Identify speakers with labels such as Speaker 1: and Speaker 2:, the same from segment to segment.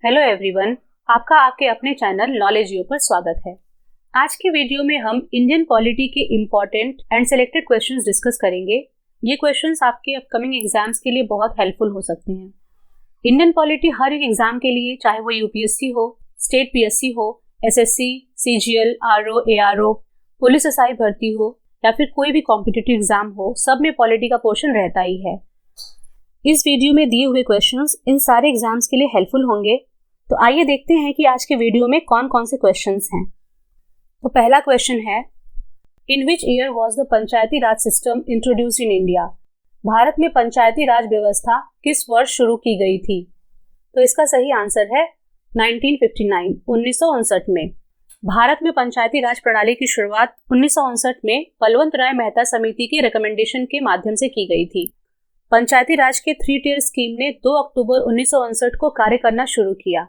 Speaker 1: Hello everyone, आपका आपके अपने चैनल नॉलेज यू पर स्वागत है। आज की वीडियो में हम इंडियन पॉलिटी के important and selected questions discuss करेंगे। ये क्वेश्चंस आपके अपकमिंग एग्जाम्स के लिए बहुत हेल्पफुल हो सकते हैं। इंडियन पॉलिटी हर एक एग्जाम के लिए, चाहे वो यूपीएससी हो, स्टेट पीएससी हो, SSC, CGL, RO, ARO, police SI भर्ती हो या फिर कोई भी कॉम्पिटिटिव एग्जाम हो, सब में पॉलिटी का पोर्शन रहता ही है। इस वीडियो में दिए हुए क्वेश्चंस इन सारे एग्जाम्स के लिए हेल्पफुल होंगे। तो आइए देखते हैं कि आज के वीडियो में कौन कौन से क्वेश्चंस हैं। तो पहला क्वेश्चन है, in which year was the panchayati raj system introduced in India? Bharat में पंचायती राज व्यवस्था किस वर्ष शुरू की गई थी? तो इसका सही आंसर है 1959, 1959 में। भारत में पंचायती राज प्रणाली की शुरुआत 1959 में बलवंत राय मेहता समिति की रिकमेंडेशन के माध्यम से की गई थी। पंचायती राज के 3 टियर स्कीम ने 2 अक्टूबर 1959 को कार्य करना शुरू किया।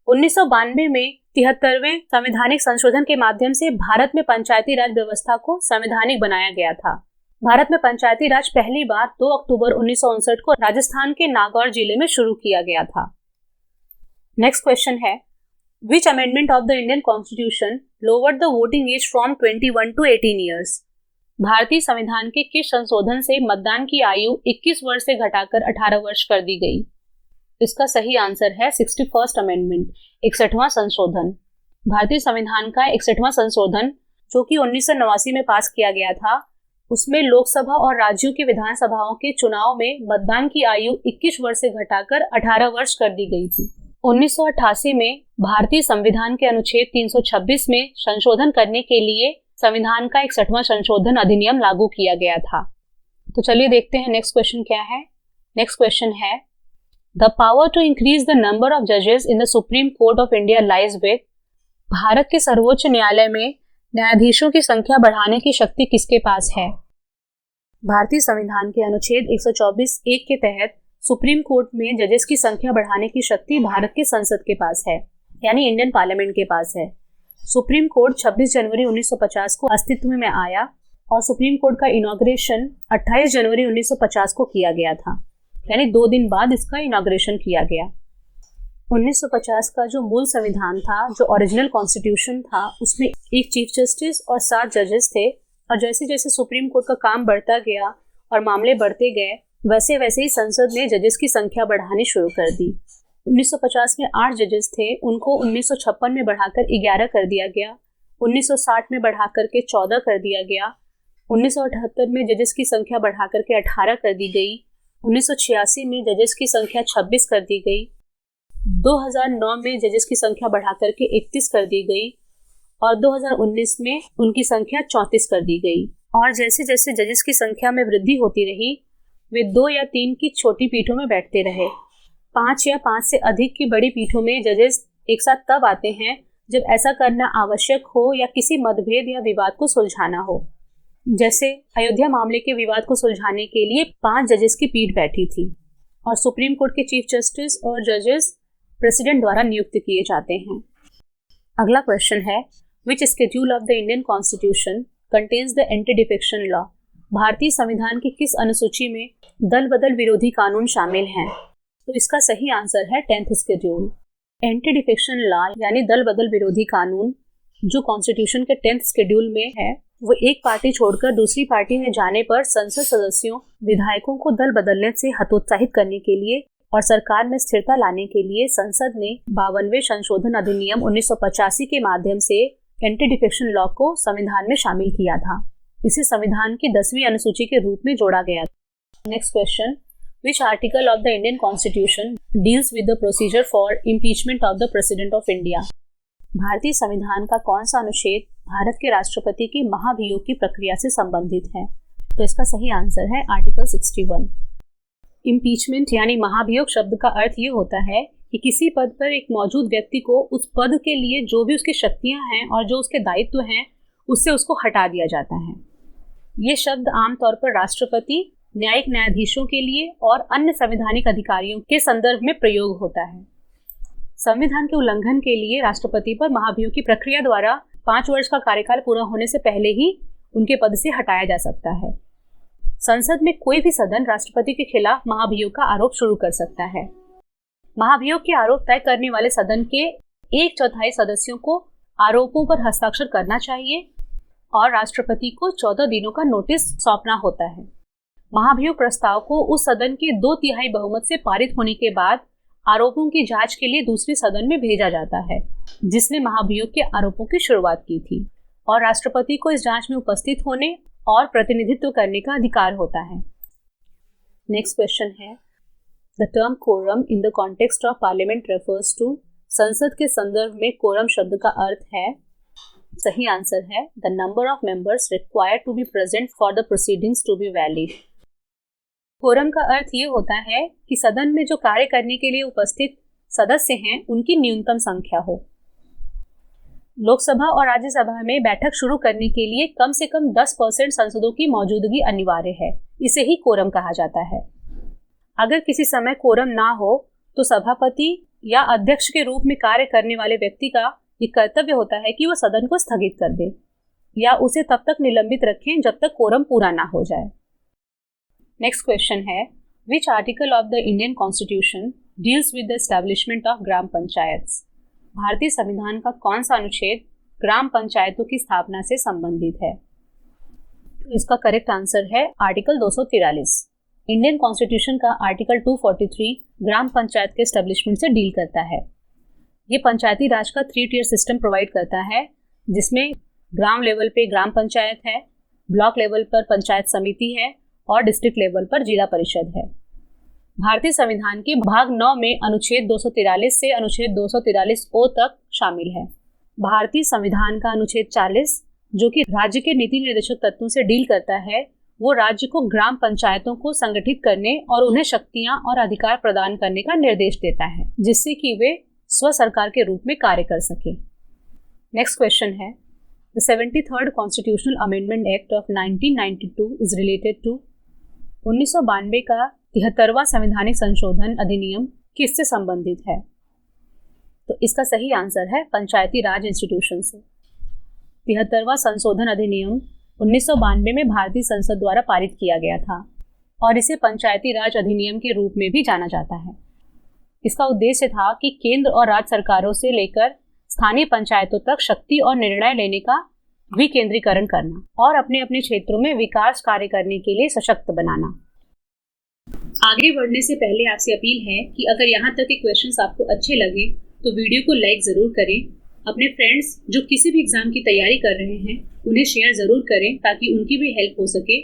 Speaker 1: 1992 में 73वें संवैधानिक संशोधन के माध्यम से भारत में पंचायती राज व्यवस्था को संवैधानिक बनाया गया था। भारत में पंचायती राज पहली बार 2 अक्टूबर 1959 को राजस्थान के नागौर जिले में शुरू किया गया था। नेक्स्ट क्वेश्चन है, which amendment of the Indian constitution lowered the voting age from 21 to 18 years? भारतीय संविधान के किस संशोधन से मतदान की आयु 21 वर्ष से घटाकर 18 वर्ष कर दी गई? इसका सही आंसर है 61st अमेंडमेंट, 61वां संशोधन। भारतीय संविधान का 61वां संशोधन, जो कि 1989 में पास किया गया था, उसमें लोकसभा और राज्यों की विधानसभाओं के चुनाव में मतदान की आयु 21 वर्ष से घटाकर 18 वर्ष कर दी गई थी। 1988 में भारतीय संविधान के अनुच्छेद 326 में संशोधन करने के लिए संविधान का 61वां संशोधन अधिनियम लागू किया गया था। तो चलिए देखते हैं नेक्स्ट क्वेश्चन क्या है। नेक्स्ट क्वेश्चन है, the power to increase the number of जजेस in the supreme court of India lies with? Bharat के सर्वोच्च न्यायालय में न्यायाधीशों की संख्या बढ़ाने की शक्ति किसके पास है? भारतीय संविधान के अनुच्छेद 124(1) के तहत सुप्रीम कोर्ट में जजेस की संख्या बढ़ाने की शक्ति भारत के संसद के पास है, यानी इंडियन पार्लियामेंट के पास है। सुप्रीम कोर्ट 26 जनवरी 1950 को अस्तित्व में आया और सुप्रीम कोर्ट का इनॉग्रेशन 28 जनवरी 1950 को किया गया था, यानी 2 दिन बाद इसका इनॉग्रेशन किया गया। 1950 का जो मूल संविधान था, जो ओरिजिनल कॉन्स्टिट्यूशन था, उसमें एक चीफ जस्टिस और 7 जजेस थे। और जैसे जैसे सुप्रीम कोर्ट का काम बढ़ता गया और मामले बढ़ते गए, वैसे वैसे ही संसद ने जजेस की संख्या बढ़ानी शुरू कर दी। 1950 में 8 जजेस थे, उनको 1956 में बढ़ाकर 11 कर दिया गया। 1960 में बढ़ाकर के 14 कर दिया गया। 1978 में जजेस की संख्या बढ़ाकर के 18 कर दी गई। 1986 में जजेस की संख्या 26 कर दी गई। 2009 में जजेस की संख्या बढ़ाकर के 31 कर दी गई और 2019 में उनकी संख्या 34 कर दी गई। और जैसे जैसे जजेस की संख्या में वृद्धि होती रही, वे 2 या 3 की छोटी पीठों में बैठते रहे। 5 या 5 से अधिक की बड़ी पीठों में जजेस एक साथ तब आते हैं जब ऐसा करना आवश्यक हो या किसी मतभेद या विवाद को सुलझाना हो। जैसे अयोध्या मामले के विवाद को सुलझाने के लिए 5 जजेस की पीठ बैठी थी और सुप्रीम कोर्ट के चीफ जस्टिस और जजेस प्रेसिडेंट द्वारा नियुक्त किए जाते हैं। अगला क्वेश्चन है, which schedule of the Indian constitution contains the anti defection law? भारतीय संविधान की किस अनुसूची में दल बदल विरोधी कानून शामिल हैं? तो इसका सही आंसर है 10th schedule. Anti defection law यानी दल बदल विरोधी कानून, जो कॉन्स्टिट्यूशन के 10th शेड्यूल में है, वो एक पार्टी छोड़कर दूसरी पार्टी में जाने पर संसद सदस्यों, विधायकों को दल बदलने से हतोत्साहित करने के लिए और सरकार में स्थिरता लाने के लिए संसद ने 52वें संशोधन अधिनियम 1985 के माध्यम से एंटी डिफेक्शन लॉ को संविधान में शामिल किया था। इसे संविधान की 10वीं अनुसूची के रूप में जोड़ा गया। Next question, which article of the Indian constitution deals with the procedure for impeachment of the president of India? भारतीय संविधान का कौन सा अनुच्छेद भारत के राष्ट्रपति की महाभियोग की प्रक्रिया से संबंधित है? तो इसका सही आंसर है आर्टिकल 61। इम्पीचमेंट यानी महाभियोग शब्द का अर्थ ये होता है कि किसी पद पर एक मौजूद व्यक्ति को उस पद के लिए जो भी उसकी शक्तियां हैं और जो उसके दायित्व हैं, उससे उसको हटा दिया जाता है। ये शब्द आमतौर पर राष्ट्रपति, न्यायिक न्यायाधीशों के लिए और अन्य संवैधानिक अधिकारियों के संदर्भ में प्रयोग होता है। संविधान के उल्लंघन के लिए राष्ट्रपति पर महाभियोग की प्रक्रिया द्वारा 5 वर्ष का कार्यकाल पूरा होने से पहले ही उनके पद से हटाया जा सकता है। संसद में कोई भी सदन राष्ट्रपति के खिलाफ महाभियोग का आरोप शुरू कर सकता है। महाभियोग के आरोप तय करने वाले सदन के 1/4 सदस्यों को आरोपों पर हस्ताक्षर करना चाहिए और राष्ट्रपति को 14 दिनों का नोटिस सौंपना होता है। महाभियोग प्रस्ताव को उस सदन के 2/3 बहुमत से पारित होने के बाद आरोपों की जांच के लिए दूसरे सदन में भेजा जाता है, जिसने महाभियोग के आरोपों की शुरुआत की थी, और राष्ट्रपति को इस जांच में उपस्थित होने और प्रतिनिधित्व करने का अधिकार होता है। नेक्स्ट क्वेश्चन है, the term quorum in the context of parliament refers to, संसद के संदर्भ में कोरम शब्द का अर्थ है, सही आंसर है the number of members required to be present for the proceedings to be valid. Quorum का अर्थ ये होता है कि सदन में जो कार्य करने के लिए उपस्थित सदस्य हैं उनकी न्यूनतम संख्या हो। लोकसभा और राज्यसभा में बैठक शुरू करने के लिए कम से कम 10% सांसदों की मौजूदगी अनिवार्य है, इसे ही कोरम कहा जाता है। अगर किसी समय कोरम ना हो तो सभापति या अध्यक्ष के रूप में कार्य करने वाले व्यक्ति का ये कर्तव्य होता है कि वह सदन को स्थगित कर दे या उसे तब तक निलंबित रखें जब तक कोरम पूरा ना हो जाए। नेक्स्ट क्वेश्चन है, which article of the Indian constitution deals with the establishment of gram panchayats, भारतीय संविधान का कौन सा अनुच्छेद ग्राम पंचायतों की स्थापना से संबंधित है? तो इसका करेक्ट आंसर है आर्टिकल 243। इंडियन कॉन्स्टिट्यूशन का आर्टिकल 243 ग्राम पंचायत के एस्टैब्लिशमेंट से डील करता है। ये पंचायती राज का 3 टियर सिस्टम प्रोवाइड करता है, जिसमें ग्राम लेवल पे ग्राम पंचायत है, ब्लॉक लेवल पर पंचायत समिति है और डिस्ट्रिक्ट लेवल पर जिला परिषद है। भारतीय संविधान के भाग 9 में अनुच्छेद 243 से अनुच्छेद 243O तक शामिल है। भारतीय संविधान का अनुच्छेद 40, जो कि राज्य के नीति निर्देशक तत्वों से डील करता है, वो राज्य को ग्राम पंचायतों को संगठित करने और उन्हें शक्तियां और अधिकार प्रदान करने का निर्देश देता है, जिससे कि वे स्व सरकार के रूप में कार्य कर सके। नेक्स्ट क्वेश्चन है, the 73rd constitutional amendment act of 1992 is related to, 1992 का 73वां संवैधानिक संशोधन अधिनियम किससे संबंधित है? तो इसका सही आंसर है पंचायती राज इंस्टीट्यूशन से। 73वां संशोधन अधिनियम 1992 में भारतीय संसद द्वारा पारित किया गया था और इसे पंचायती राज अधिनियम के रूप में भी जाना जाता है। इसका उद्देश्य था कि केंद्र और राज्य सरकारों से लेकर स्थानीय पंचायतों तक शक्ति और निर्णय लेने का विकेंद्रीकरण करना और अपने अपने क्षेत्रों में विकास कार्य करने के लिए सशक्त बनाना। आगे बढ़ने से पहले आपसे अपील है कि अगर यहाँ तक के क्वेश्चंस आपको अच्छे लगे तो वीडियो को लाइक ज़रूर करें। अपने फ्रेंड्स जो किसी भी एग्जाम की तैयारी कर रहे हैं उन्हें शेयर ज़रूर करें ताकि उनकी भी हेल्प हो सके।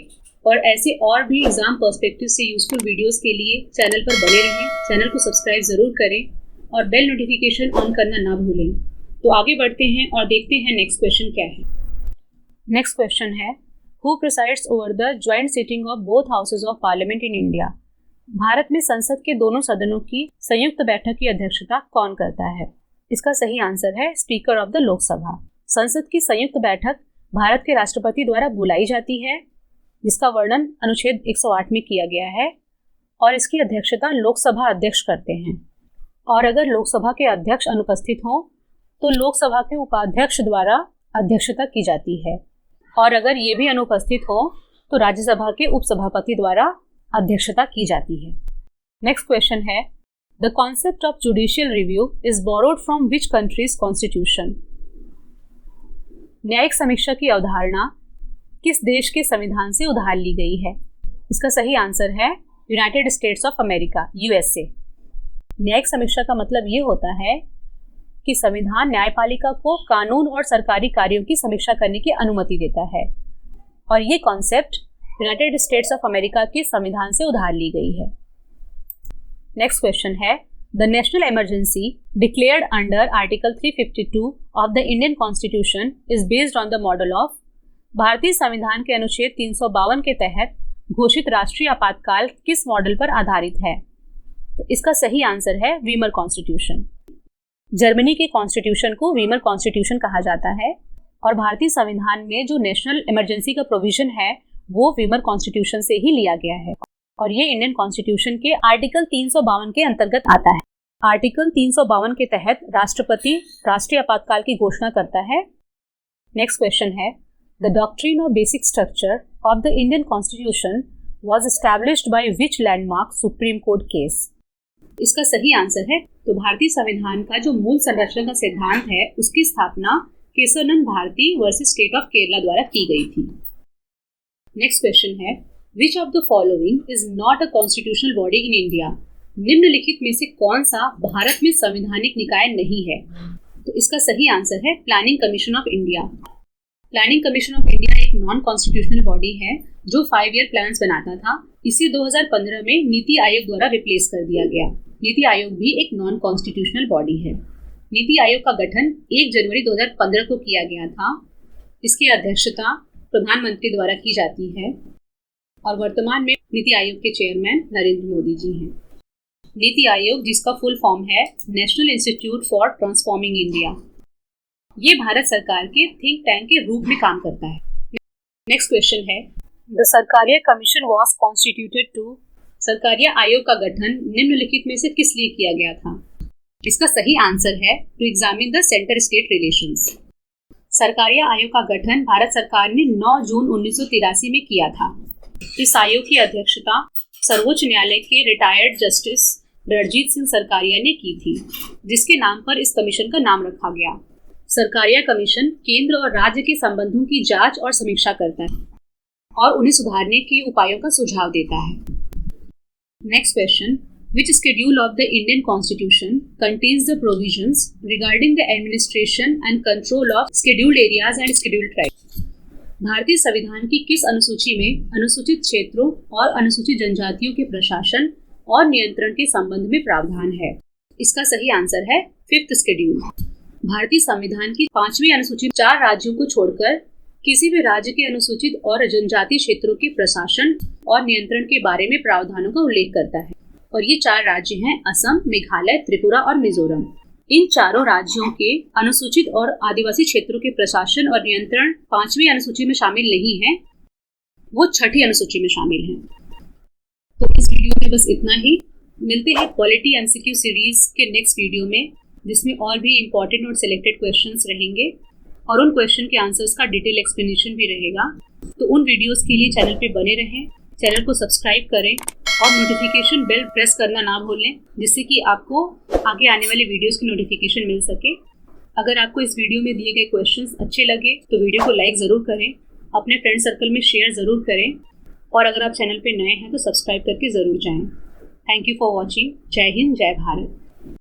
Speaker 1: और ऐसे और भी एग्जाम पर्सपेक्टिव से यूजफुल वीडियोस के लिए चैनल पर बने रहें। चैनल को सब्सक्राइब ज़रूर करें और बेल नोटिफिकेशन ऑन करना ना भूलें। तो आगे बढ़ते हैं और देखते हैं नेक्स्ट क्वेश्चन क्या है। नेक्स्ट क्वेश्चन है, who presides over the joint sitting of both houses of parliament in India, Bharat में संसद के दोनों सदनों की संयुक्त बैठक की अध्यक्षता कौन करता है? इसका सही आंसर है स्पीकर ऑफ द लोकसभा। संसद की संयुक्त बैठक भारत के राष्ट्रपति द्वारा बुलाई जाती है, जिसका वर्णन अनुच्छेद 108 में किया गया है, और इसकी अध्यक्षता लोकसभा अध्यक्ष करते हैं। और अगर लोकसभा के अध्यक्ष अनुपस्थित हों तो लोकसभा के उपाध्यक्ष द्वारा अध्यक्षता की जाती है, और अगर ये भी अनुपस्थित हो तो राज्यसभा के उपसभापति द्वारा अध्यक्षता की जाती है। नेक्स्ट क्वेश्चन है, the concept of judicial review is borrowed from which countries constitution, न्यायिक समीक्षा की अवधारणा किस देश के संविधान से उधार ली गई है? इसका सही आंसर है United states of America, USA. न्यायिक समीक्षा का मतलब ये होता है कि संविधान न्यायपालिका को कानून और सरकारी कार्यों की समीक्षा करने की अनुमति देता है, और ये concept United states of America के संविधान से उधार ली गई है। नेक्स्ट क्वेश्चन है, the national emergency declared under article 352 of the Indian constitution is based on the model of, भारतीय संविधान के अनुच्छेद 352 के तहत घोषित राष्ट्रीय आपातकाल किस मॉडल पर आधारित है? तो इसका सही आंसर है वीमर कॉन्स्टिट्यूशन। जर्मनी के कॉन्स्टिट्यूशन को वीमर कॉन्स्टिट्यूशन कहा जाता है, और भारतीय संविधान में जो नेशनल इमरजेंसी का प्रोविजन है वो वीमर कॉन्स्टिट्यूशन से ही लिया गया है, और ये इंडियन कॉन्स्टिट्यूशन के आर्टिकल 352 के अंतर्गत आता है। आर्टिकल 352 के तहत राष्ट्रपति राष्ट्रीय आपातकाल की घोषणा करता है। नेक्स्ट क्वेश्चन है, the doctrine of basic structure of the Indian constitution was established by which landmark supreme court case, इसका सही आंसर है तो भारतीय संविधान का जो मूल संरचना का सिद्धांत है उसकी स्थापना Kesavananda Bharati versus state of Kerala द्वारा की गई थी। नेक्स्ट क्वेश्चन है, which of the following is not a constitutional body in India? निम्नलिखित में से कौन सा भारत में संवैधानिक निकाय नहीं है? तो इसका सही आंसर है planning commission of India. Planning commission of India एक नॉन कॉन्स्टिट्यूशनल बॉडी है जो 5 ईयर प्लान्स बनाता था। इसे 2015 में नीति आयोग द्वारा रिप्लेस कर दिया गया। नीति आयोग भी एक नॉन कॉन्स्टिट्यूशनल बॉडी है। नीति आयोग का गठन 1 जनवरी 2015 को किया गया था। इसकी अध्यक्षता प्रधानमंत्री द्वारा की जाती है और वर्तमान में नीति आयोग के चेयरमैन नरेंद्र मोदी जी हैं। नीति आयोग, जिसका फुल फॉर्म है national institute for transforming India, ये भारत सरकार के थिंक टैंक के रूप में काम करता है। नेक्स्ट क्वेश्चन है, the Sarkaria commission was constituted to? Sarkaria आयोग का गठन निम्नलिखित में से किस लिए किया गया था? इसका सही आंसर है to examine the centre state relations. Sarkaria आयोग का गठन भारत सरकार ने 9 जून 1983 में किया था। इस आयोग की अध्यक्षता सर्वोच्च न्यायालय के रिटायर्ड जस्टिस रणजीत सिंह सरकारिया ने की थी, जिसके नाम पर इस कमीशन का नाम रखा गया। सरकारिया कमीशन केंद्र और राज्य के संबंधों की जांच और समीक्षा करता है और उन्हें सुधारने के उपायों का सुझाव देता है। Next question, which schedule of the Indian constitution contains the provisions regarding the administration and control of scheduled areas and scheduled tribes? भारतीय संविधान की किस अनुसूची में अनुसूचित क्षेत्रों और अनुसूचित जनजातियों के प्रशासन और नियंत्रण के संबंध में प्रावधान है? इसका सही आंसर है 5th शेड्यूल। भारतीय संविधान की 5वीं अनुसूची 4 राज्यों को छोड़कर किसी भी राज्य के अनुसूचित और जनजातीय क्षेत्रों के प्रशासन और नियंत्रण के बारे में प्रावधानों का उल्लेख करता है और ये 4 राज्य हैं असम, मेघालय, त्रिपुरा और मिजोरम। इन चारों राज्यों के अनुसूचित और आदिवासी क्षेत्रों के प्रशासन और नियंत्रण 5वीं अनुसूची में शामिल नहीं है, वो 6ठी अनुसूची में शामिल हैं। तो इस वीडियो में बस इतना ही। मिलते हैं पॉलिटी एमसीक्यू सीरीज के नेक्स्ट वीडियो में, जिसमें और भी इम्पोर्टेंट और सिलेक्टेड क्वेश्चंस रहेंगे और उन क्वेश्चन के आंसर्स का डिटेल एक्सप्लेनेशन भी रहेगा। तो उन वीडियोस के लिए चैनल पे बने रहें, चैनल को सब्सक्राइब करें और नोटिफिकेशन बेल प्रेस करना ना भूलें, जिससे कि आपको आगे आने वाले वीडियोस की नोटिफिकेशन मिल सके। अगर आपको इस वीडियो में दिए गए क्वेश्चंस अच्छे लगे तो वीडियो को लाइक ज़रूर करें, अपने फ्रेंड सर्कल में शेयर ज़रूर करें और अगर आप चैनल पर नए हैं तो सब्सक्राइब करके ज़रूर जाएँ। Thank you for watching. जय हिंद, जय भारत।